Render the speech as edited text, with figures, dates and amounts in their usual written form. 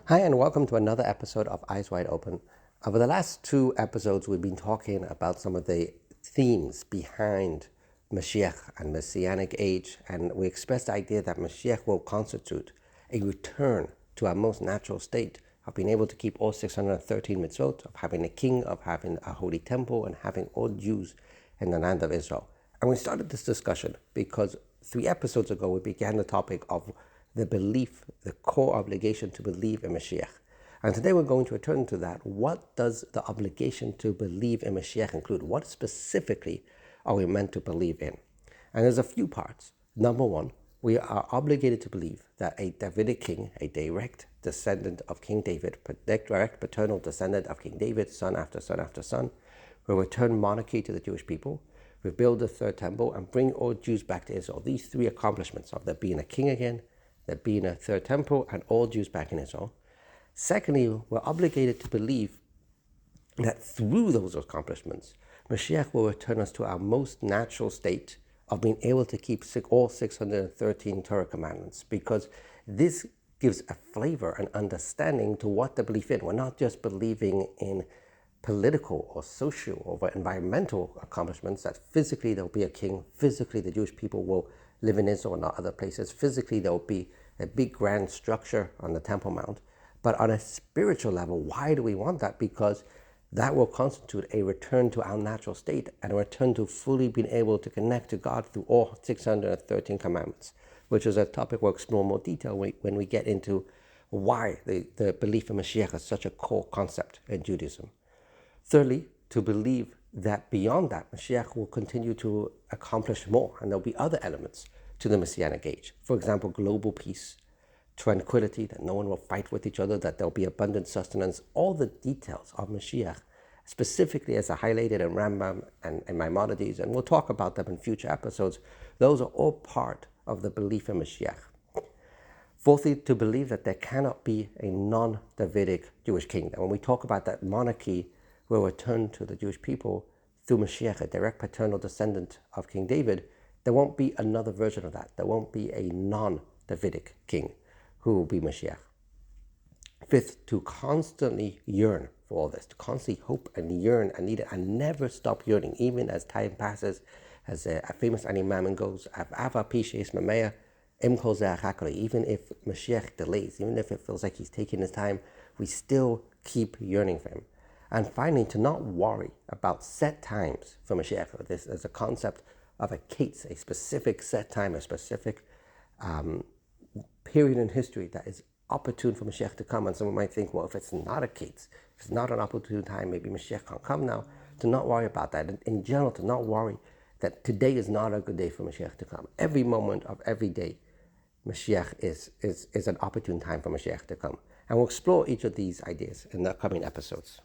Hi, and welcome to another episode of Eyes Wide Open. Over the last two episodes, we've been talking about some of the themes behind Moshiach and Messianic age, and we expressed the idea that Moshiach will constitute a return to our most natural state of being able to keep all 613 mitzvot, of having a king, of having a holy temple, and having all Jews in the land of Israel. And we started this discussion because 3 episodes ago we began the topic of the belief, the core obligation to believe in Mashiach. And today we're going to return to that. What does the obligation to believe in Mashiach include? What specifically are we meant to believe in? And there's a few parts. Number one, we are obligated to believe that a Davidic king, a direct descendant of King David, direct paternal descendant of King David, son after son after son, will return monarchy to the Jewish people, rebuild the third temple, and bring all Jews back to Israel. These 3 accomplishments of there being a king again, there being a third temple, and all Jews back in Israel. Secondly, we're obligated to believe that through those accomplishments, Mashiach will return us to our most natural state of being able to keep all 613 Torah commandments, because this gives a flavor and understanding to what to believe in. We're not just believing in political or social or environmental accomplishments, that physically there'll be a king, physically the Jewish people will live in Israel and not other places, physically there will be a big grand structure on the Temple Mount. But on a spiritual level, why do we want that? Because that will constitute a return to our natural state and a return to fully being able to connect to God through all 613 commandments, which is a topic we'll explore in more detail when we get into why the belief in Mashiach is such a core concept in Judaism. Thirdly, to believe that beyond that, Mashiach will continue to accomplish more, and there'll be other elements to the Messianic age. For example, global peace, tranquility, that no one will fight with each other, that there'll be abundant sustenance, all the details of Mashiach, specifically as I highlighted in Rambam and Maimonides, and we'll talk about them in future episodes. Those are all part of the belief in Mashiach. Fourthly, to believe that there cannot be a non-Davidic Jewish kingdom. When we talk about that monarchy will return to the Jewish people through Mashiach, a direct paternal descendant of King David, there won't be another version of that. There won't be a non-Davidic king who will be Mashiach. Fifth, to constantly yearn for all this, to constantly hope and yearn and need it and never stop yearning, even as time passes, as a famous Animamin goes, even if Mashiach delays, even if it feels like he's taking his time, we still keep yearning for him. And finally, to not worry about set times for Mashiach. This is a concept of a kates, a specific set time, a specific period in history that is opportune for Mashiach to come. And someone might think, well, if it's not a kates, if it's not an opportune time, maybe Mashiach can't come now. To not worry about that. And in general, to not worry that today is not a good day for Mashiach to come. Every moment of every day, Mashiach is an opportune time for Mashiach to come. And we'll explore each of these ideas in the upcoming episodes.